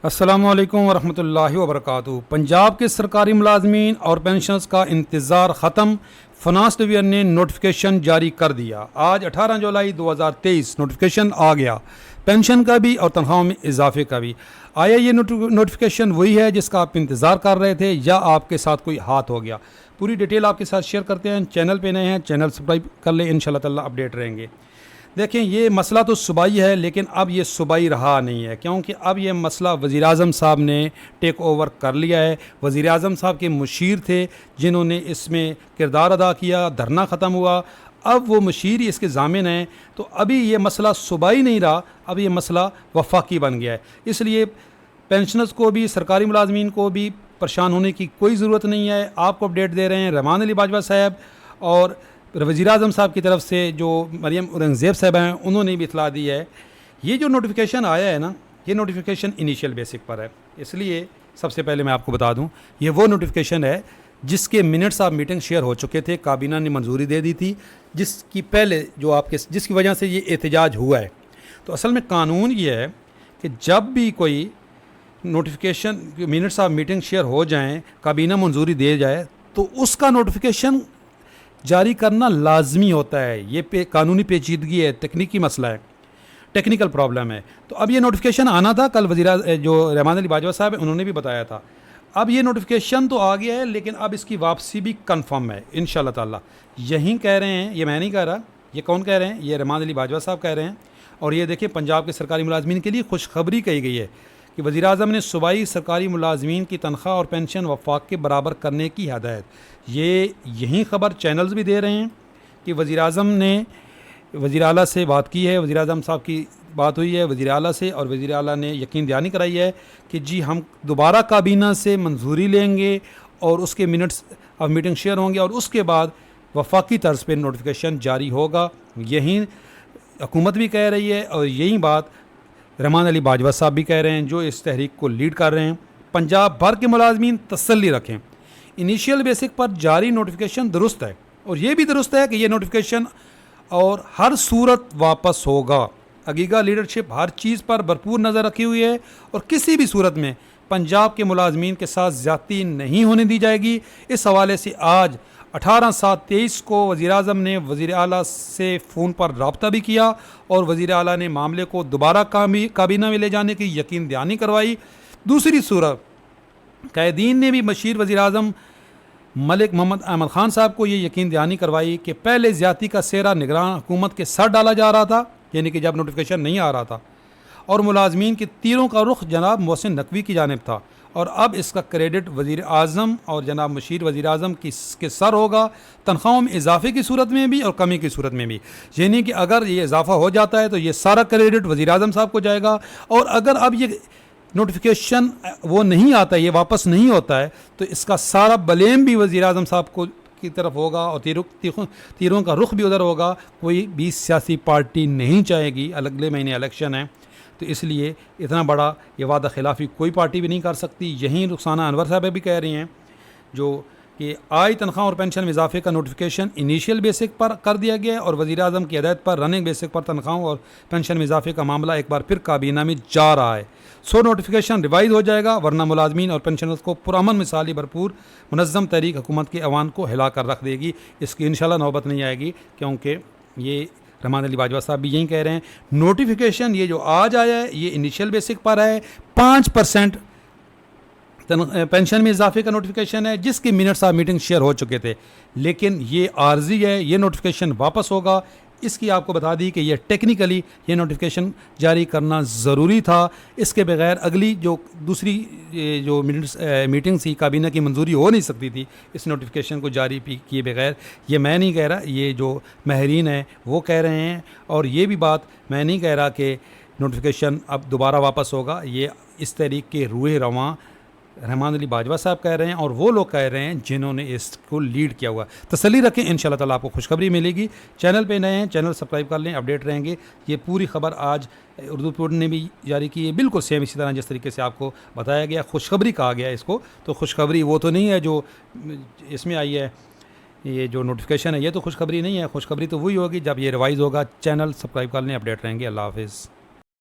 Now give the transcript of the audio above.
السلام علیکم ورحمۃ اللہ وبرکاتہ۔ پنجاب کے سرکاری ملازمین اور پینشنرز کا انتظار ختم، فنانس ڈویژن نے نوٹیفیکیشن جاری کر دیا۔ آج 18 جولائی 2023 نوٹیفیکیشن آ گیا، پینشن کا بھی اور تنخواہوں میں اضافے کا بھی۔ آیا یہ نوٹیفیکیشن وہی ہے جس کا آپ انتظار کر رہے تھے یا آپ کے ساتھ کوئی ہاتھ ہو گیا؟ پوری ڈیٹیل آپ کے ساتھ شیئر کرتے ہیں۔ چینل پہ نئے ہیں، چینل سبسکرائب کر لیں، انشاءاللہ تعالیٰ اپڈیٹ رہیں گے۔ دیکھیں، یہ مسئلہ تو صوبائی ہے، لیکن اب یہ صوبائی رہا نہیں ہے، کیونکہ اب یہ مسئلہ وزیر اعظم صاحب نے ٹیک اوور کر لیا ہے۔ وزیر اعظم صاحب کے مشیر تھے جنہوں نے اس میں کردار ادا کیا، دھرنا ختم ہوا، اب وہ مشیر ہی اس کے ضامن ہیں، تو ابھی یہ مسئلہ صوبائی نہیں رہا، اب یہ مسئلہ وفاقی بن گیا ہے۔ اس لیے پینشنرز کو بھی، سرکاری ملازمین کو بھی پریشان ہونے کی کوئی ضرورت نہیں ہے۔ آپ کو اپڈیٹ دے رہے ہیں رحمان علی باجوہ صاحب، اور وزیر اعظم صاحب کی طرف سے جو مریم اورنگزیب صاحب ہیں انہوں نے بھی اطلاع دی ہے۔ یہ جو نوٹیفیکیشن آیا ہے نا، یہ نوٹیفیکیشن انیشیل بیسک پر ہے، اس لیے سب سے پہلے میں آپ کو بتا دوں یہ وہ نوٹیفیکیشن ہے جس کے منٹس آف میٹنگ شیئر ہو چکے تھے، کابینہ نے منظوری دے دی تھی، جس کی پہلے جو جس کی وجہ سے یہ احتجاج ہوا ہے۔ تو اصل میں قانون یہ ہے کہ جب بھی کوئی notification minutes of meeting share ہو جائیں، کابینہ منظوری دے جائے، تو اس کا نوٹیفیکیشن جاری کرنا لازمی ہوتا ہے۔ یہ قانونی پیچیدگی ہے، تکنیکی مسئلہ ہے، ٹیکنیکل پرابلم ہے۔ تو اب یہ نوٹیفیکیشن آنا تھا، کل جو رحمان علی باجوہ صاحب ہیں انہوں نے بھی بتایا تھا۔ اب یہ نوٹیفیکیشن تو آ گیا ہے، لیکن اب اس کی واپسی بھی کنفرم ہے انشاءاللہ تعالیٰ۔ یہیں کہہ رہے ہیں، یہ میں نہیں کہہ رہا، یہ کون کہہ رہے ہیں؟ یہ رحمان علی باجوہ صاحب کہہ رہے ہیں۔ اور یہ دیکھیں، پنجاب کے سرکاری ملازمین کے لیے خوشخبری کہی گئی ہے کہ وزیر اعظم نے صوبائی سرکاری ملازمین کی تنخواہ اور پینشن وفاق کے برابر کرنے کی ہدایت۔ یہی خبر چینلز بھی دے رہے ہیں کہ وزیر اعظم نے وزیر اعلیٰ سے بات کی ہے، وزیر اعظم صاحب کی بات ہوئی ہے وزیر اعلیٰ سے، اور وزیر اعلیٰ نے یقین دہانی کرائی ہے کہ جی ہم دوبارہ کابینہ سے منظوری لیں گے اور اس کے منٹس آف میٹنگ شیئر ہوں گے، اور اس کے بعد وفاقی طرز پہ نوٹیفیکیشن جاری ہوگا۔ یہی حکومت بھی کہہ رہی ہے، اور یہی بات رحمان علی باجوہ صاحب بھی کہہ رہے ہیں جو اس تحریک کو لیڈ کر رہے ہیں۔ پنجاب بھر کے ملازمین تسلی رکھیں، انیشیل بیسک پر جاری نوٹیفیکیشن درست ہے، اور یہ بھی درست ہے کہ یہ نوٹیفیکیشن اور ہر صورت واپس ہوگا۔ اگیگا لیڈرشپ ہر چیز پر بھرپور نظر رکھی ہوئی ہے، اور کسی بھی صورت میں پنجاب کے ملازمین کے ساتھ زیادتی نہیں ہونے دی جائے گی۔ اس حوالے سے آج 18/7/23 کو وزیر اعظم نے وزیر اعلیٰ سے فون پر رابطہ بھی کیا، اور وزیر اعلیٰ نے معاملے کو دوبارہ کابینہ میں لے جانے کی یقین دہانی کروائی۔ دوسری صورت، قائدین نے بھی مشیر وزیر اعظم ملک محمد احمد خان صاحب کو یہ یقین دہانی کروائی کہ پہلے زیادتی کا سہرا نگران حکومت کے سر ڈالا جا رہا تھا، یعنی کہ جب نوٹیفیکیشن نہیں آ رہا تھا، اور ملازمین کے تیروں کا رخ جناب محسن نقوی کی جانب تھا، اور اب اس کا کریڈٹ وزیر اعظم اور جناب مشیر وزیر اعظم کے سر ہوگا، تنخواہوں میں اضافے کی صورت میں بھی اور کمی کی صورت میں بھی۔ یعنی کہ اگر یہ اضافہ ہو جاتا ہے تو یہ سارا کریڈٹ وزیر اعظم صاحب کو جائے گا، اور اگر اب یہ نوٹیفیکیشن وہ نہیں آتا ہے، یہ واپس نہیں ہوتا ہے، تو اس کا سارا بلیم بھی وزیر اعظم صاحب کو کی طرف ہوگا، اور تیروں کا رخ بھی ادھر ہوگا۔ کوئی بھی سیاسی پارٹی نہیں چاہے گی، اگلے مہینے الیکشن ہے، تو اس لیے اتنا بڑا یہ وعدہ خلافی کوئی پارٹی بھی نہیں کر سکتی۔ یہیں رخسانہ انور صاحب بھی کہہ رہی ہیں جو کہ آئی تنخواہ اور پینشن میں اضافے کا نوٹیفیکیشن انیشیل بیسک پر کر دیا گیا ہے، اور وزیر اعظم کی ہدایت پر رننگ بیسک پر تنخواہوں اور پینشن میں اضافے کا معاملہ ایک بار پھر کابینہ میں جا رہا ہے۔ نوٹیفیکیشن ریوائز ہو جائے گا، ورنہ ملازمین اور پینشنرز کو پرامن مثالی بھرپور منظم تحریک حکومت کے ایوان کو ہلا کر رکھ دے گی۔ اس کی انشاءاللہ نوبت نہیں آئے گی، کیونکہ یہ رحمان علی باجوہ صاحب بھی یہی کہہ رہے ہیں۔ نوٹیفیکیشن یہ جو آج آیا ہے یہ انیشیل بیسک پر ہے، 5% پینشن میں اضافے کا نوٹیفیکیشن ہے، جس کے منٹس آف میٹنگ شیئر ہو چکے تھے، لیکن یہ عارضی ہے، یہ نوٹیفیکیشن واپس ہوگا۔ اس کی آپ کو بتا دی کہ یہ ٹیکنیکلی یہ نوٹیفیکیشن جاری کرنا ضروری تھا، اس کے بغیر اگلی جو دوسری جو میٹنگ تھی کابینہ کی منظوری ہو نہیں سکتی تھی اس نوٹیفیکیشن کو جاری کیے بغیر۔ یہ میں نہیں کہہ رہا، یہ جو ماہرین ہیں وہ کہہ رہے ہیں، اور یہ بھی بات میں نہیں کہہ رہا کہ نوٹیفیکیشن اب دوبارہ واپس ہوگا۔ یہ اس طریق کے روح رواں رحمان علی باجوہ صاحب کہہ رہے ہیں، اور وہ لوگ کہہ رہے ہیں جنہوں نے اس کو لیڈ کیا ہوا۔ تسلی رکھیں، انشاءاللہ تعالیٰ آپ کو خوشخبری ملے گی۔ چینل پہ نئے ہیں، چینل سبسکرائب کر لیں، اپڈیٹ رہیں گے۔ یہ پوری خبر آج اردو پورن نے بھی جاری کی ہے، بالکل سیم اسی طرح جس طریقے سے آپ کو بتایا گیا، خوشخبری کہا گیا ہے اس کو۔ تو خوشخبری وہ تو نہیں ہے جو اس میں آئی ہے، یہ جو نوٹیفیکیشن ہے یہ تو خوشخبری نہیں ہے۔ خوشخبری تو وہی ہوگی جب یہ ریوائز ہوگا۔ چینل سبسکرائب کر لیں، اپڈیٹ رہیں گے۔ اللہ حافظ۔